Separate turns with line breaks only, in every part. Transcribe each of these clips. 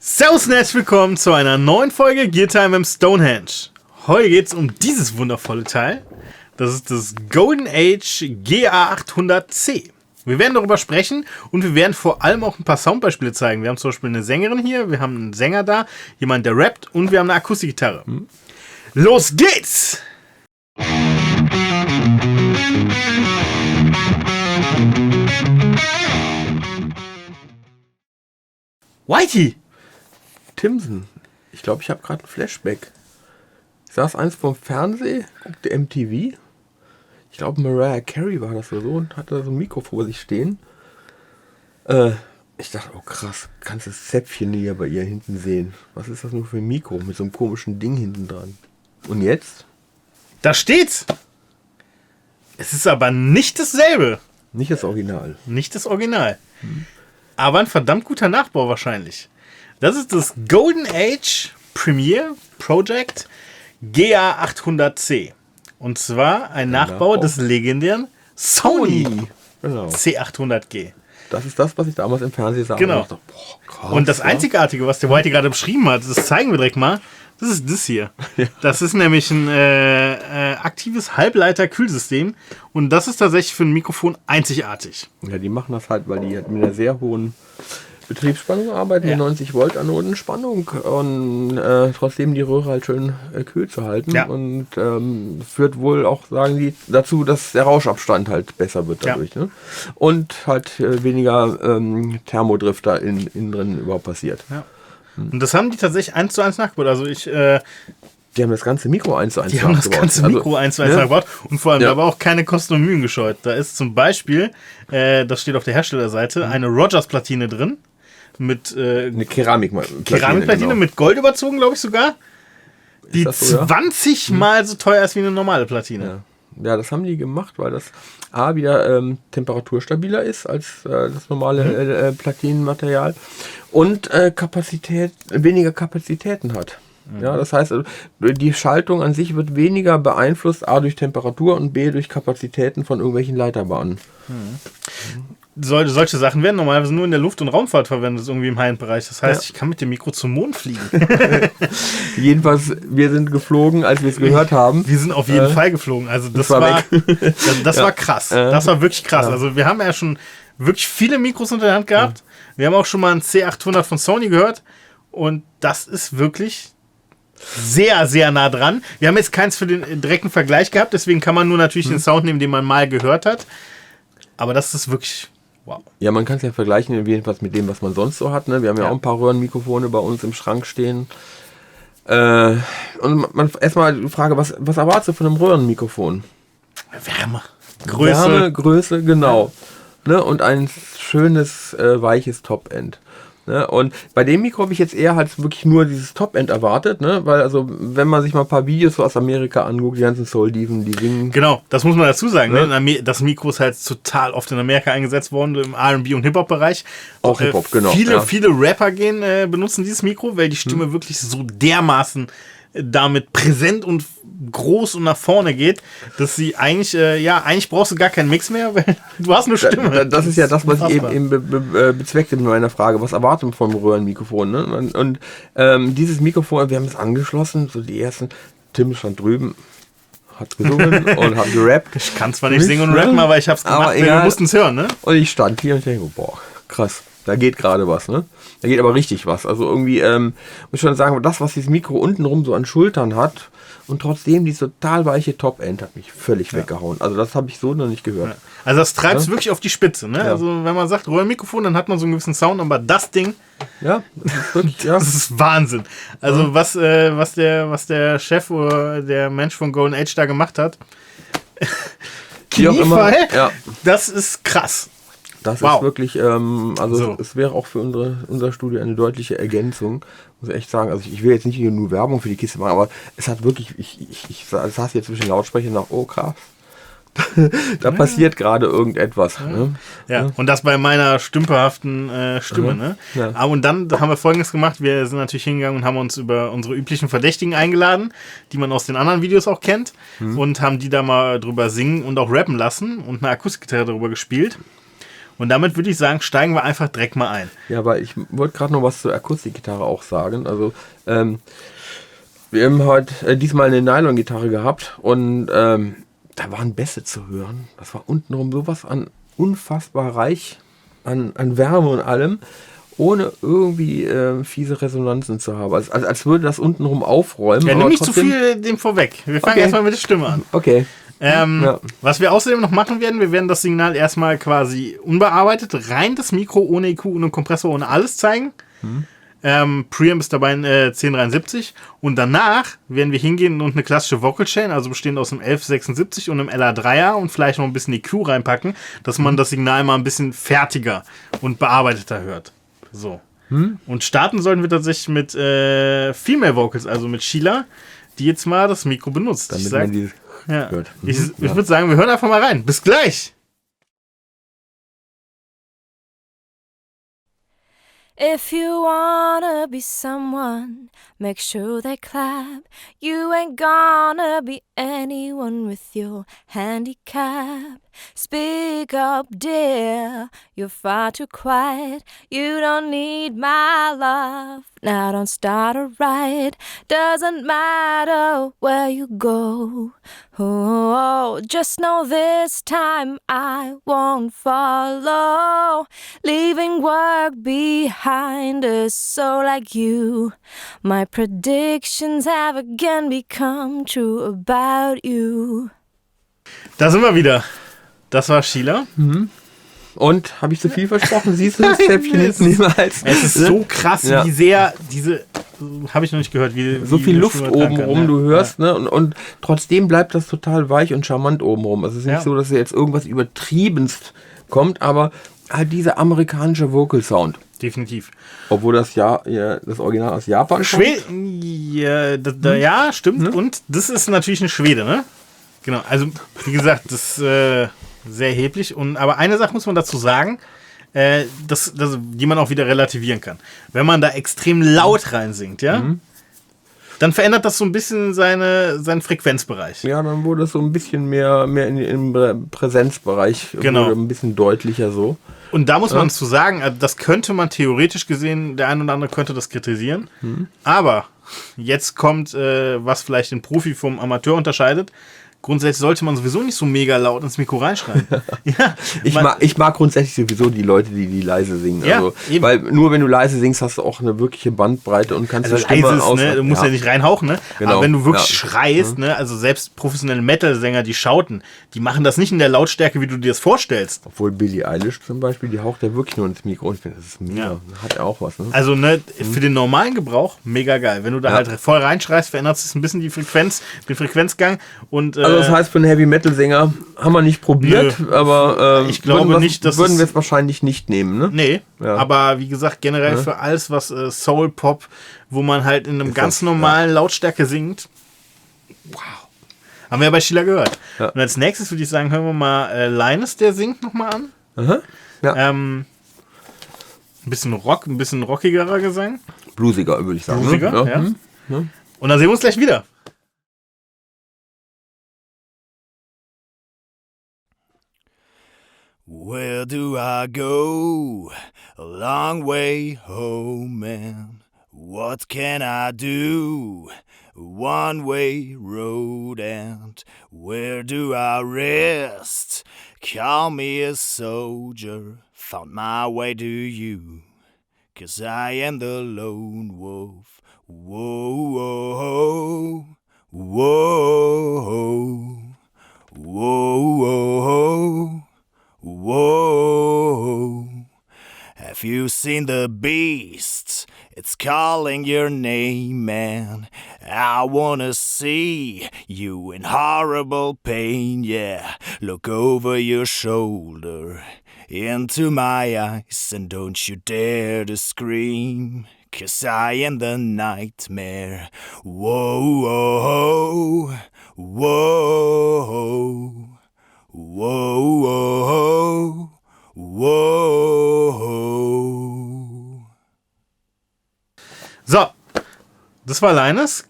Servus und herzlich willkommen zu einer neuen Folge Gear Time im Stonehenge. Heute geht es um dieses wundervolle Teil. Das ist das Golden Age GA800C. Wir werden darüber sprechen und wir werden vor allem auch ein paar Soundbeispiele zeigen. Wir haben zum Beispiel eine Sängerin hier, wir haben einen Sänger da, jemand, der rappt und wir haben eine Akustikgitarre. Los geht's! Whitey!
Timson. Ich glaube, ich habe gerade ein Flashback. Ich saß eins vom Fernsehen, guckte MTV. Ich glaube, Mariah Carey war das oder so und hatte da so ein Mikro vor sich stehen. Ich dachte, oh krass, kannst du das Zäpfchen hier bei ihr hinten sehen? Was ist das nur für ein Mikro mit so einem komischen Ding hinten dran? Und jetzt?
Da steht's! Es ist aber nicht dasselbe.
Nicht das Original.
Nicht das Original. Aber ein verdammt guter Nachbau wahrscheinlich. Das ist das Golden Age Premiere Project GA800C. Und zwar ein Nachbau des legendären Sony
Genau.
C800G.
Das ist das, was ich damals im Fernsehen sah.
Genau.
Und, dachte, boah, krass,
Und das Einzigartige, was der Whitey gerade beschrieben hat, das zeigen wir direkt mal, das ist das hier.
Ja.
Das ist nämlich ein aktives Halbleiter-Kühlsystem. Und das ist tatsächlich für ein Mikrofon einzigartig.
Ja, die machen das halt, weil die halt mit einer sehr hohen Betriebsspannung arbeiten,
Ja.
mit 90 Volt Anodenspannung und trotzdem die Röhre halt schön kühl zu halten.
Ja.
Und führt wohl auch, sagen die, dazu, dass der Rauschabstand halt besser wird dadurch. Ne? Und halt weniger Thermodrifter innen drin überhaupt passiert.
Ja. Und das haben die tatsächlich 1:1 nachgebaut. Also
Die haben das ganze Mikro 1:1
die haben das ganze Mikro 1:1 nachgebaut und vor allem
Ja.
aber auch keine Kosten und Mühen gescheut. Da ist zum Beispiel, das steht auf der Herstellerseite, eine Rogers-Platine drin mit
eine Keramikplatine
Keramikplatine mit Gold überzogen, glaube ich sogar. Die
das so, ja?
20 Mal so teuer ist wie eine normale Platine.
Ja, das haben die gemacht, weil das A wieder temperaturstabiler ist als das normale Platinenmaterial und weniger Kapazitäten hat. Ja, das heißt, die Schaltung an sich wird weniger beeinflusst, A durch Temperatur und B durch Kapazitäten von irgendwelchen Leiterbahnen.
Solche Sachen werden normalerweise nur in der Luft- und Raumfahrt verwendet, irgendwie im High-End-Bereich. Das heißt, ich kann mit dem Mikro zum Mond fliegen.
Jedenfalls, wir sind geflogen, als wir es gehört haben.
Wir sind auf jeden Fall geflogen. Also das war war krass. Das war wirklich krass. Also wir haben ja schon wirklich viele Mikros unter der Hand gehabt. Wir haben auch schon mal einen C800 von Sony gehört. Und das ist wirklich sehr, sehr nah dran. Wir haben jetzt keins für den direkten Vergleich gehabt. Deswegen kann man nur natürlich den Sound nehmen, den man mal gehört hat. Aber das ist wirklich wow.
Ja, man kann es ja vergleichen, jedenfalls mit dem, was man sonst so hat. Ne? Wir haben ja auch ein paar Röhrenmikrofone bei uns im Schrank stehen. Und erstmal die Frage, was erwartest du von einem Röhrenmikrofon?
Wärme.
Größe, genau. Ne? Und ein schönes, weiches Top-End. Ne? Und bei dem Mikro habe ich jetzt eher halt wirklich nur dieses Top-End erwartet, ne? Weil also, wenn man sich mal ein paar Videos so aus Amerika anguckt, die ganzen Soul-Diven, die singen.
Genau, das muss man dazu sagen. Ne? Das Mikro ist halt total oft in Amerika eingesetzt worden, im R&B- und Hip-Hop-Bereich.
Auch Hip-Hop, genau.
Viele Rapper benutzen dieses Mikro, weil die Stimme wirklich so dermaßen damit präsent und groß und nach vorne geht, dass sie eigentlich brauchst du gar keinen Mix mehr, weil du hast eine Stimme.
Das ist ja das, was ich eben bezweckte mit meiner Frage. Was erwartet man vom Röhrenmikrofon? Ne? Und dieses Mikrofon, wir haben es angeschlossen, so die ersten, Tim stand drüben, hat gesungen und hat gerappt.
Ich kann zwar nicht singen und rappen, aber ich hab's gemacht, weil wir mussten es hören. Ne?
Und ich stand hier und denke, boah, krass. Da geht gerade was, ne? Da geht aber richtig was. Also irgendwie, muss ich schon sagen, das, was dieses Mikro untenrum so an Schultern hat und trotzdem dieses total weiche Top-End hat mich völlig weggehauen. Also das habe ich so noch nicht gehört.
Ja. Also das treibt es wirklich auf die Spitze, ne?
Ja.
Also wenn man sagt Röhrenmikrofon, dann hat man so einen gewissen Sound, aber das Ding,
Ja, das ist wirklich,
das ist Wahnsinn. Also was der Chef oder der Mensch von Golden Age da gemacht hat,
Wie auch immer,
Kniefall,
ja.
das ist krass.
Das
Wow.
ist wirklich, es wäre auch für unser Studio eine deutliche Ergänzung, muss ich echt sagen. Also ich will jetzt nicht nur Werbung für die Kiste machen, aber es hat wirklich, ich saß hier zwischen Lautsprechern nach, oh krass, da passiert gerade irgendetwas. Ne?
Ja, und das bei meiner stümperhaften Stimme. Ne?
Ja.
Aber und dann haben wir Folgendes gemacht. Wir sind natürlich hingegangen und haben uns über unsere üblichen Verdächtigen eingeladen, die man aus den anderen Videos auch kennt, und haben die da mal drüber singen und auch rappen lassen und eine Akustikgitarre darüber gespielt. Und damit würde ich sagen, steigen wir einfach direkt mal ein.
Ja, weil ich wollte gerade noch was zur Akustikgitarre auch sagen. Also, wir haben heute diesmal eine Nylon-Gitarre gehabt und da waren Bässe zu hören. Das war untenrum sowas an unfassbar reich an Wärme und allem, ohne irgendwie fiese Resonanzen zu haben. Also, als würde das untenrum aufräumen.
Ja, nimm nicht zu viel dem vorweg. Wir fangen erstmal mit der Stimme an.
Okay.
Was wir außerdem noch machen werden, wir werden das Signal erstmal quasi unbearbeitet, rein das Mikro ohne EQ, ohne Kompressor, ohne alles zeigen. Preamp ist dabei ein 1073 und danach werden wir hingehen und eine klassische Vocal Chain, also bestehend aus einem 1176 und einem LA3er und vielleicht noch ein bisschen EQ reinpacken, dass man das Signal mal ein bisschen fertiger und bearbeiteter hört. So. Und starten sollten wir tatsächlich mit Female Vocals, also mit Sheila, die jetzt mal das Mikro benutzt.
Damit
ich
man die
hört. Ich würde sagen, wir hören einfach mal rein. Bis gleich!
If you wanna be someone, make sure they clap. You ain't gonna be anyone with your handicap. Speak up, dear, you're far too quiet. You don't need my love. Now don't start a riot. Doesn't matter where you go. Oh, just know this time I won't follow. Leaving work behind us, so like you. My predictions have again become true about you.
Da sind wir wieder. Das war Sheila.
Und, habe ich zu viel versprochen? Siehst du das Zäpfchen jetzt niemals?
Es ist so krass, wie sehr diese, habe ich noch nicht gehört, wie
so viel Luft oben rum,
ne?
du hörst, ne? Und trotzdem bleibt das total weich und charmant oben rum. Also es ist nicht so, dass jetzt irgendwas übertriebenst kommt, aber halt dieser amerikanische Vocal Sound.
Definitiv.
Obwohl das das Original aus Japan kommt.
Ja, stimmt. Und das ist natürlich ein Schwede, ne? Genau, also wie gesagt, das ist sehr erheblich. Aber eine Sache muss man dazu sagen, die man auch wieder relativieren kann. Wenn man da extrem laut reinsingt, ja, dann verändert das so ein bisschen seinen Frequenzbereich.
Ja, dann wurde es so ein bisschen mehr im Präsenzbereich,
genau.
Wurde ein bisschen deutlicher so.
Und da muss man zu sagen, das könnte man theoretisch gesehen, der ein oder andere könnte das kritisieren. Aber jetzt kommt, was vielleicht den Profi vom Amateur unterscheidet. Grundsätzlich sollte man sowieso nicht so mega laut ins Mikro reinschreien.
Ich mag grundsätzlich sowieso die Leute, die leise singen.
Ja,
also, weil nur wenn du leise singst, hast du auch eine wirkliche Bandbreite und kannst
also
die Stimme
ne? Du musst ja nicht reinhauchen, ne?
Genau.
Aber wenn du wirklich schreist, ne? Also selbst professionelle Metal-Sänger, die schauten, die machen das nicht in der Lautstärke, wie du dir das vorstellst.
Obwohl Billie Eilish zum Beispiel, die haucht ja wirklich nur ins Mikro. Ich finde, das ist mega.
Ja.
Hat ja auch was. Ne?
Also für den normalen Gebrauch mega geil. Wenn du da halt voll reinschreist, verändert sich ein bisschen den Frequenzgang. Und,
also das heißt, für einen Heavy-Metal-Sänger haben wir nicht probiert, aber
ich glaube nicht, dass
würden wir es wahrscheinlich nicht nehmen. Ne?
Nee, aber wie gesagt, generell für alles, was Soul-Pop, wo man halt in einem ganz normalen Lautstärke singt, wow. Haben wir ja bei Sheila gehört. Ja. Und als nächstes würde ich sagen, hören wir mal Linus, der singt nochmal an.
Aha. Ja.
Ein bisschen Rock, ein bisschen rockigerer Gesang.
Bluesiger, würde ich sagen.
Bluesiger,
ne?
ja. Und dann sehen wir uns gleich wieder.
Where do I go? A long way home, man. What can I do? A one-way road, and where do I rest? Call me a soldier, found my way to you, 'cause I am the lone wolf. Whoa, whoa, whoa, whoa, whoa. Whoa, have you seen the beast? It's calling your name, man. I wanna see you in horrible pain, yeah. Look over your shoulder into my eyes, and don't you dare to scream, 'cause I am the nightmare. Whoa, whoa, whoa. Whoa, whoa, whoa.
So, das war Linus,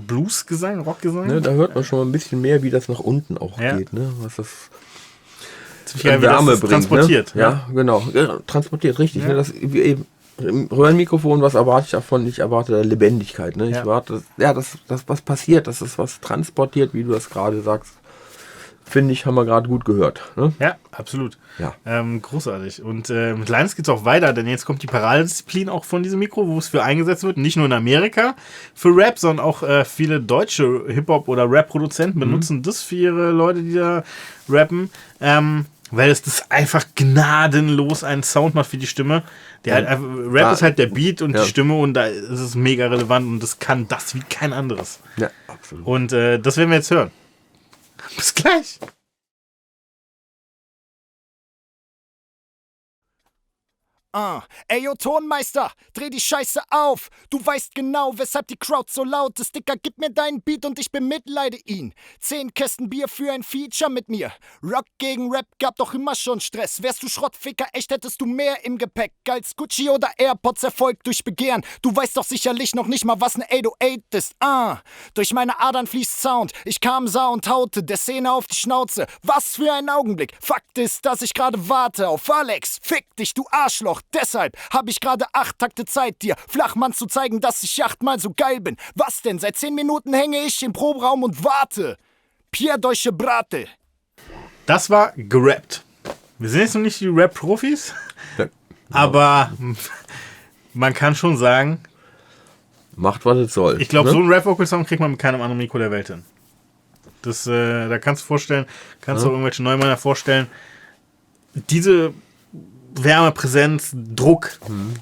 Bluesgesang, Rockgesang.
Ne, da hört man schon mal ein bisschen mehr, wie das nach unten auch geht. Ne? Was das Wärme bringt.
Transportiert.
Ne? Ja, genau. Ja, transportiert, richtig. Ja. Ne? Das eben im Röhrenmikrofon, was erwarte ich davon? Ich erwarte Lebendigkeit. Ne? Ich erwarte, dass was passiert, dass es was transportiert, wie du das gerade sagst. Finde ich, haben wir gerade gut gehört. Ne?
Ja, absolut.
Ja.
Großartig. Und mit Linus geht es auch weiter, denn jetzt kommt die Paradedisziplin auch von diesem Mikro, wo es für eingesetzt wird. Nicht nur in Amerika für Rap, sondern auch viele deutsche Hip-Hop- oder Rap-Produzenten benutzen das für ihre Leute, die da rappen. Weil es das einfach gnadenlos einen Sound macht für die Stimme. Der halt einfach, Rap ist halt der Beat und die Stimme und da ist es mega relevant und das kann das wie kein anderes.
Ja, absolut.
Und das werden wir jetzt hören. Bis gleich.
Ey, yo, Tonmeister, dreh die Scheiße auf. Du weißt genau, weshalb die Crowd so laut ist. Dicker, gib mir deinen Beat und ich bemitleide ihn. 10 Kästen Bier für ein Feature mit mir. Rock gegen Rap gab doch immer schon Stress. Wärst du Schrottficker, echt hättest du mehr im Gepäck als Gucci oder AirPods Erfolg durch Begehren. Du weißt doch sicherlich noch nicht mal, was ne 808 ist. Durch meine Adern fließt Sound. Ich kam, sah und haute der Szene auf die Schnauze. Was für ein Augenblick. Fakt ist, dass ich gerade warte auf Alex. Fick dich, du Arschloch. Deshalb hab ich gerade 8 Takte Zeit, dir Flachmann zu zeigen, dass ich 8-mal so geil bin. Was denn? Seit 10 Minuten hänge ich im Proberaum und warte. Pierre Deutsche Brate.
Das war gerappt. Wir sind jetzt noch nicht die Rap-Profis, aber man kann schon sagen,
macht, was es soll.
Ich glaube, so einen Rap-Vocal-Song kriegt man mit keinem anderen Mikro der Welt hin. Das, da kannst du vorstellen, du irgendwelche Neumänner vorstellen, diese Wärme, Präsenz, Druck,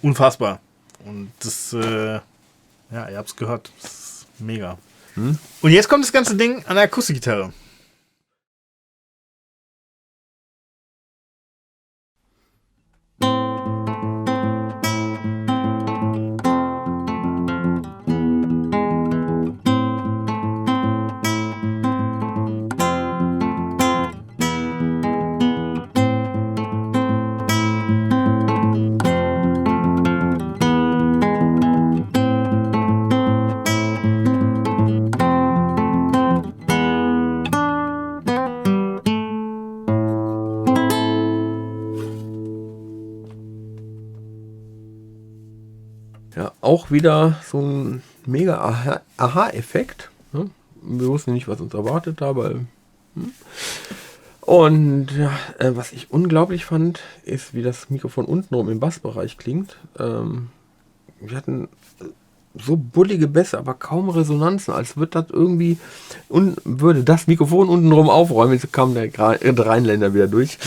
unfassbar. Und das, ihr habt's gehört, das ist mega. Und jetzt kommt das ganze Ding an der Akustikgitarre.
Auch wieder so ein mega Aha-Effekt. Ne? Wir wussten nicht, was uns erwartet da, aber und was ich unglaublich fand, ist, wie das Mikrofon untenrum im Bassbereich klingt. Wir hatten so bullige Bässe, aber kaum Resonanzen, als würde das irgendwie würde das Mikrofon untenrum aufräumen. Jetzt kam der Rheinländer wieder durch.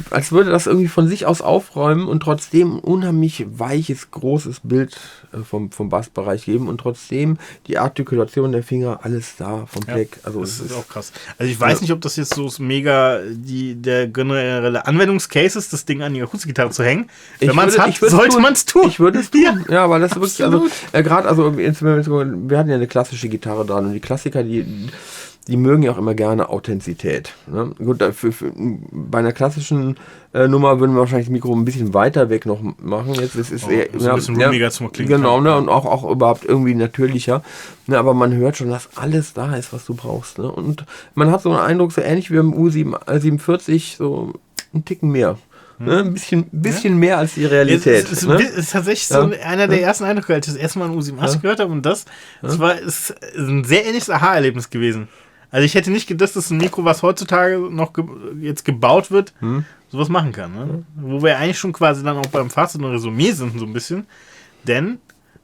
Als würde das irgendwie von sich aus aufräumen und trotzdem ein unheimlich weiches, großes Bild vom Bassbereich geben und trotzdem die Artikulation der Finger, alles da vom Pleck. Also
das ist auch krass. Also ich weiß nicht, ob das jetzt so mega der generelle Anwendungscase ist, das Ding an die Akustikgitarre zu hängen. Wenn man es hat, sollte man es tun.
Ich würde es tun. Ja, aber das ist wirklich, also gerade, also wir hatten ja eine klassische Gitarre dran und die Klassiker, die mögen ja auch immer gerne Authentizität. Ne? Gut, bei einer klassischen Nummer würden wir wahrscheinlich das Mikro ein bisschen weiter weg noch machen. Jetzt ist es eher
ein bisschen roomiger zum Klingen.
Genau, ne? Und auch überhaupt irgendwie natürlicher. Ne? Aber man hört schon, dass alles da ist, was du brauchst. Ne? Und man hat so einen Eindruck, so ähnlich wie im U47, so einen Ticken mehr. Ne? Ein bisschen mehr als die Realität.
Es ist tatsächlich so einer der ersten Eindrücke, als ich das erste Mal einen U87 gehört habe. Und das ist ein sehr ähnliches Aha-Erlebnis gewesen. Also ich hätte nicht gedacht, dass ein Mikro, was heutzutage noch jetzt gebaut wird, sowas machen kann. Ne? Wo wir eigentlich schon quasi dann auch beim Fazit und Resümee sind so ein bisschen. Denn,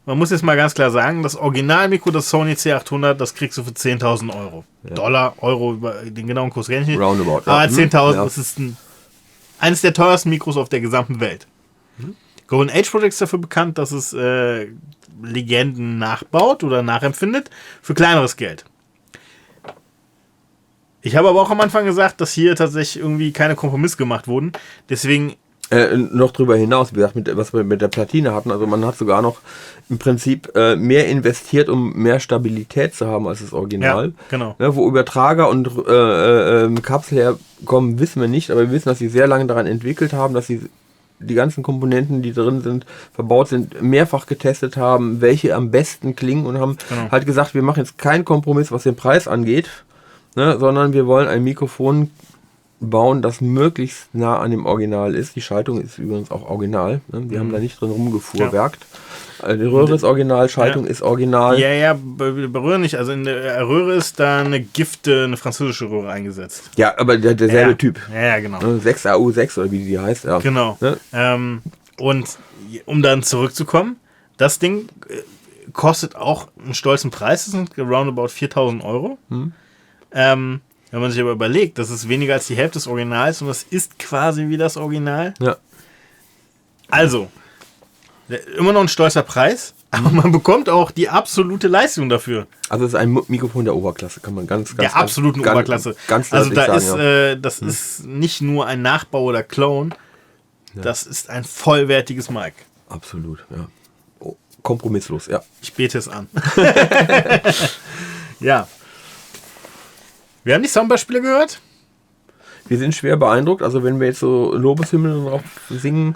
man muss jetzt mal ganz klar sagen, das Originalmikro, das Sony C800, das kriegst du für 10.000 Euro. Ja. Dollar, Euro, über den genauen Kurs kenne ich nicht.
Roundabout.
Aber 10.000, das ist eines der teuersten Mikros auf der gesamten Welt. Golden Age Project ist dafür bekannt, dass es Legenden nachbaut oder nachempfindet für kleineres Geld. Ich habe aber auch am Anfang gesagt, dass hier tatsächlich irgendwie keine Kompromisse gemacht wurden. Deswegen.
Noch drüber hinaus, wie gesagt, was wir mit der Platine hatten, also man hat sogar noch im Prinzip mehr investiert, um mehr Stabilität zu haben als das Original.
Ja, genau.
Ne, wo Übertrager und Kapsel herkommen, wissen wir nicht, aber wir wissen, dass sie sehr lange daran entwickelt haben, dass sie die ganzen Komponenten, die drin sind, verbaut sind, mehrfach getestet haben, welche am besten klingen und haben halt gesagt, wir machen jetzt keinen Kompromiss, was den Preis angeht. Ne, sondern wir wollen ein Mikrofon bauen, das möglichst nah an dem Original ist. Die Schaltung ist übrigens auch original. Ne? Die haben da nicht drin rumgefuhrwerkt. Die Röhre ist original, Schaltung ist original.
Ja, bei Röhre nicht. Also in der Röhre ist da eine französische Röhre eingesetzt.
Ja, aber derselbe Typ.
Ja, genau.
6AU6 oder wie die heißt. Ja.
Genau. Ne? Und um dann zurückzukommen, das Ding kostet auch einen stolzen Preis. Das sind roundabout 4.000 Euro. Wenn man sich aber überlegt, das ist weniger als die Hälfte des Originals und das ist quasi wie das Original.
Ja.
Also, immer noch ein stolzer Preis, aber man bekommt auch die absolute Leistung dafür.
Also es ist ein Mikrofon der Oberklasse, kann man ganz
der absoluten Oberklasse.
Ganz
also da
sagen,
ist, das ist nicht nur ein Nachbau oder Clone, das ist ein vollwertiges Mic.
Absolut, ja. Oh, kompromisslos, ja.
Ich bete es an. Ja. Wir haben die Soundbeispiele gehört.
Wir sind schwer beeindruckt, also wenn wir jetzt so Lobeshymnen drauf singen,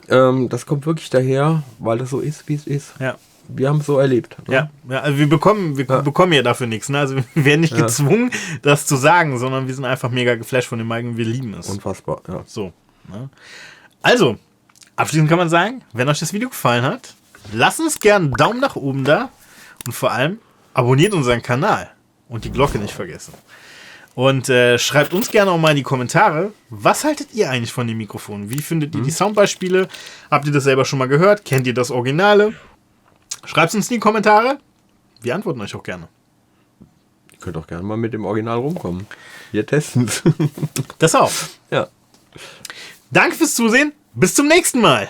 das kommt wirklich daher, weil das so ist, wie es ist.
Ja.
Wir haben es so erlebt. Ne?
Ja, also wir bekommen ja dafür nichts. Ne? Also wir werden nicht gezwungen, das zu sagen, sondern wir sind einfach mega geflasht von dem Mic und wir lieben es.
Unfassbar, ja.
So. Ne? Also, abschließend kann man sagen, wenn euch das Video gefallen hat, lasst uns gerne einen Daumen nach oben da und vor allem abonniert unseren Kanal und die Glocke nicht vergessen. Und schreibt uns gerne auch mal in die Kommentare, was haltet ihr eigentlich von dem Mikrofon? Wie findet ihr die Soundbeispiele? Habt ihr das selber schon mal gehört? Kennt ihr das Originale? Schreibt es uns in die Kommentare. Wir antworten euch auch gerne.
Ihr könnt auch gerne mal mit dem Original rumkommen. Wir testen es.
Das auch.
Ja.
Danke fürs Zusehen. Bis zum nächsten Mal.